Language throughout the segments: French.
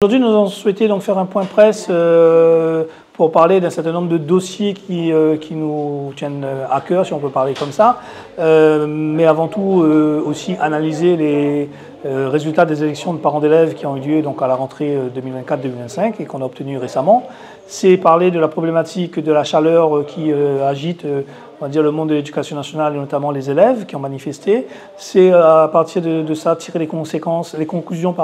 Aujourd'hui, nous avons souhaité donc faire un point presse pour parler d'un certain nombre de dossiers qui nous tiennent à cœur, si on peut parler comme ça, mais avant tout aussi analyser les résultats des élections de parents d'élèves qui ont eu lieu donc à la rentrée 2024-2025 et qu'on a obtenu récemment. C'est parler de la problématique de la chaleur qui agite on va dire le monde de l'éducation nationale et notamment les élèves qui ont manifesté. C'est à partir de ça tirer les conclusions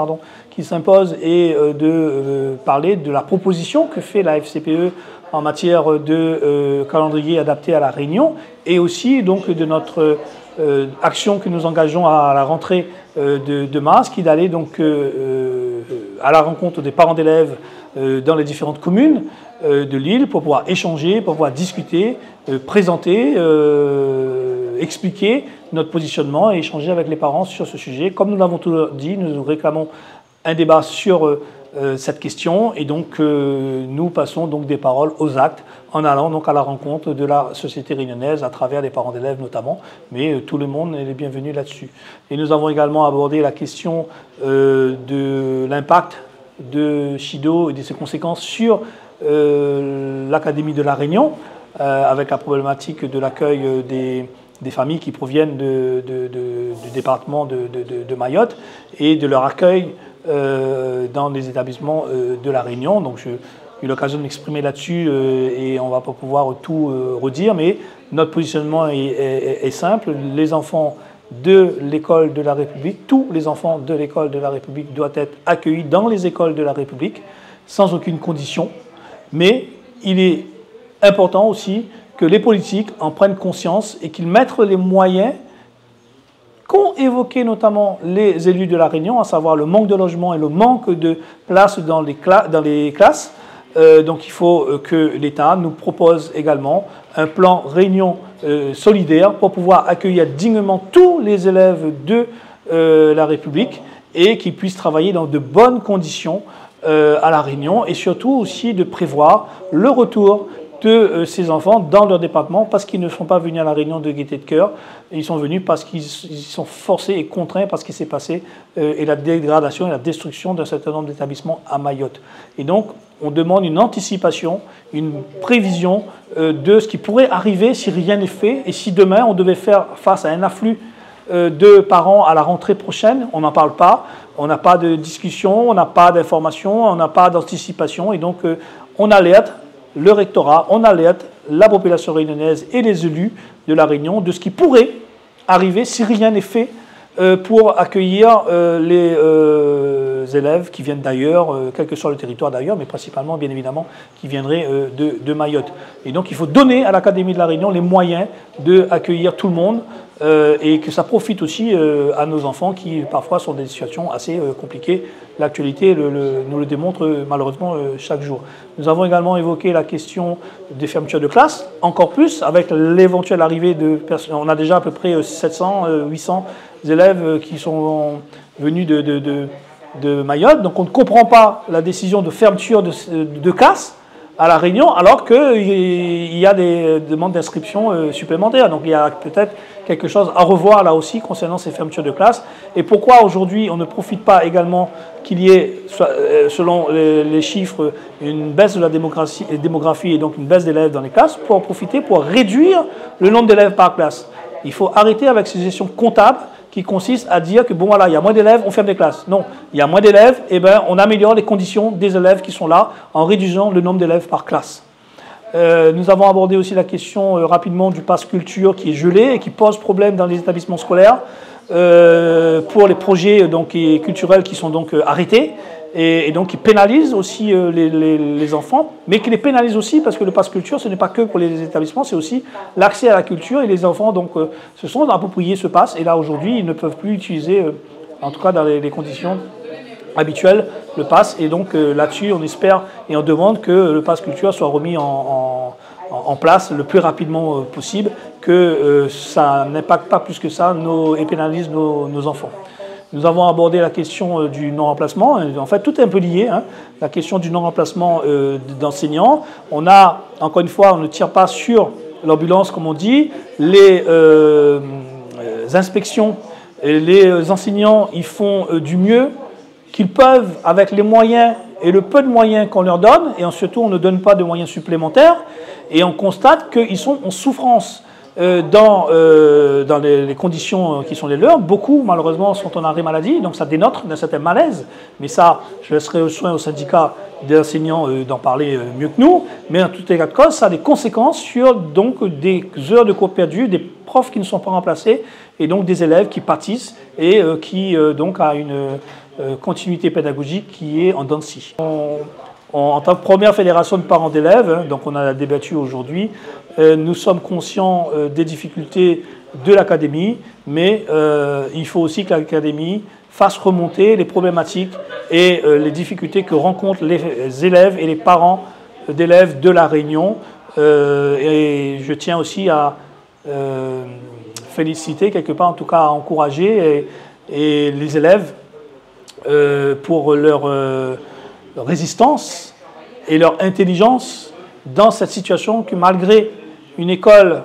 qui s'imposent et de parler de la proposition que fait la FCPE en matière de calendrier adapté à la Réunion et aussi donc de notre action que nous engageons à la rentrée de mars, qui est d'aller donc à la rencontre des parents d'élèves dans les différentes communes de l'île pour pouvoir échanger, pour pouvoir discuter, présenter, expliquer notre positionnement et échanger avec les parents sur ce sujet. Comme nous l'avons toujours dit, nous réclamons un débat sur cette question et donc nous passons donc des paroles aux actes en allant donc à la rencontre de la société réunionnaise à travers les parents d'élèves notamment, mais tout le monde est le bienvenu là-dessus. Et nous avons également abordé la question de l'impact de Chido et de ses conséquences sur l'Académie de la Réunion, avec la problématique de l'accueil des familles qui proviennent du département de Mayotte et de leur accueil dans les établissements de la Réunion. Donc j'ai eu l'occasion de m'exprimer là-dessus et on ne va pas pouvoir tout redire, mais notre positionnement est simple. Les enfants de l'école de la République, tous les enfants de l'école de la République doivent être accueillis dans les écoles de la République sans aucune condition. Mais il est important aussi que les politiques en prennent conscience et qu'ils mettent les moyens qu'ont évoqué notamment les élus de la Réunion, à savoir le manque de logement et le manque de places dans les classes. Donc il faut que l'État nous propose également un plan Réunion solidaire pour pouvoir accueillir dignement tous les élèves de la République et qu'ils puissent travailler dans de bonnes conditions à la Réunion et surtout aussi de prévoir le retour de ces enfants dans leur département parce qu'ils ne sont pas venus à la Réunion de gaieté de cœur, ils sont venus parce qu'ils sont forcés et contraints par ce qui s'est passé et la dégradation et la destruction d'un certain nombre d'établissements à Mayotte. Et donc on demande une anticipation, une prévision de ce qui pourrait arriver si rien n'est fait et si demain on devait faire face à un afflux de parents à la rentrée prochaine, on n'en parle pas, on n'a pas de discussion, on n'a pas d'information, on n'a pas d'anticipation et donc on alerte le rectorat, on alerte la population réunionnaise et les élus de la Réunion de ce qui pourrait arriver si rien n'est fait pour accueillir les élèves qui viennent d'ailleurs, quel que soit le territoire d'ailleurs, mais principalement, bien évidemment, qui viendraient de Mayotte. Et donc, il faut donner à l'Académie de la Réunion les moyens d'accueillir tout le monde et que ça profite aussi à nos enfants qui, parfois, sont dans des situations assez compliquées. L'actualité nous le démontre malheureusement chaque jour. Nous avons également évoqué la question des fermetures de classes, encore plus avec l'éventuelle arrivée de personnes. On a déjà à peu près 700, 800 élèves qui sont venus de Mayotte. Donc on ne comprend pas la décision de fermeture de classes à La Réunion alors qu'il y a des demandes d'inscription supplémentaires. Donc il y a peut-être quelque chose à revoir là aussi concernant ces fermetures de classes. Et pourquoi aujourd'hui on ne profite pas également qu'il y ait, selon les chiffres, une baisse de la démographie et donc une baisse d'élèves dans les classes, pour en profiter pour réduire le nombre d'élèves par classe. Il faut arrêter avec ces gestions comptables qui consiste à dire que bon voilà, il y a moins d'élèves, on ferme des classes. Non, il y a moins d'élèves, et ben on améliore les conditions des élèves qui sont là en réduisant le nombre d'élèves par classe. Nous avons abordé aussi la question rapidement du pass culture qui est gelé et qui pose problème dans les établissements scolaires pour les projets donc, culturels qui sont donc arrêtés et donc qui pénalisent aussi les enfants, mais qui les pénalisent aussi parce que le pass culture, ce n'est pas que pour les établissements, c'est aussi l'accès à la culture et les enfants donc, se sont appropriés ce pass et là aujourd'hui ils ne peuvent plus utiliser, en tout cas dans les conditions habituelles, le pass et donc là-dessus on espère et on demande que le pass culture soit remis en place le plus rapidement possible, que ça n'impacte pas plus que ça et pénalise nos enfants. Nous avons abordé la question du non-remplacement. En fait, tout est un peu lié. La question du non-remplacement d'enseignants. On a, encore une fois, on ne tire pas sur l'ambulance, comme on dit. Les inspections, les enseignants, ils font du mieux qu'ils peuvent, avec les moyens et le peu de moyens qu'on leur donne, et surtout on ne donne pas de moyens supplémentaires, et on constate qu'ils sont en souffrance dans les conditions qui sont les leurs. Beaucoup, malheureusement, sont en arrêt maladie, donc ça dénote d'un certain malaise. Mais ça, je laisserai au soin au syndicat des enseignants d'en parler mieux que nous. Mais en tout état de cause, ça a des conséquences sur donc, des heures de cours perdues, des profs qui ne sont pas remplacés, et donc des élèves qui pâtissent et qui donc a une continuité pédagogique qui est en dents de scie. En tant que première fédération de parents d'élèves, donc on a débattu aujourd'hui, nous sommes conscients des difficultés de l'académie, mais il faut aussi que l'académie fasse remonter les problématiques et les difficultés que rencontrent les élèves et les parents d'élèves de La Réunion. Et je tiens aussi à féliciter, quelque part en tout cas à encourager et les élèves pour leur résistance et leur intelligence dans cette situation que malgré une école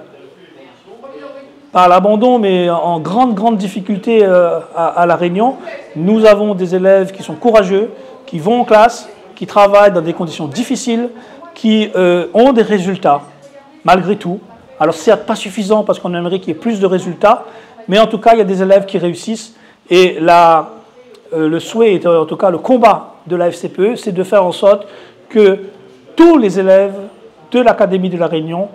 par l'abandon mais en grande difficulté à La Réunion, nous avons des élèves qui sont courageux, qui vont en classe, qui travaillent dans des conditions difficiles, qui ont des résultats malgré tout. Alors certes pas suffisant parce qu'on aimerait qu'il y ait plus de résultats, mais en tout cas il y a des élèves qui réussissent et le souhait, et en tout cas le combat de la FCPE, c'est de faire en sorte que tous les élèves de l'Académie de La Réunion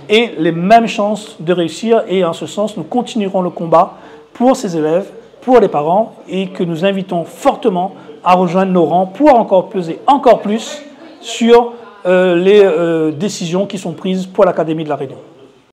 aient les mêmes chances de réussir. Et en ce sens, nous continuerons le combat pour ces élèves, pour les parents, et que nous invitons fortement à rejoindre nos rangs pour encore peser encore plus sur les décisions qui sont prises pour l'Académie de La Réunion.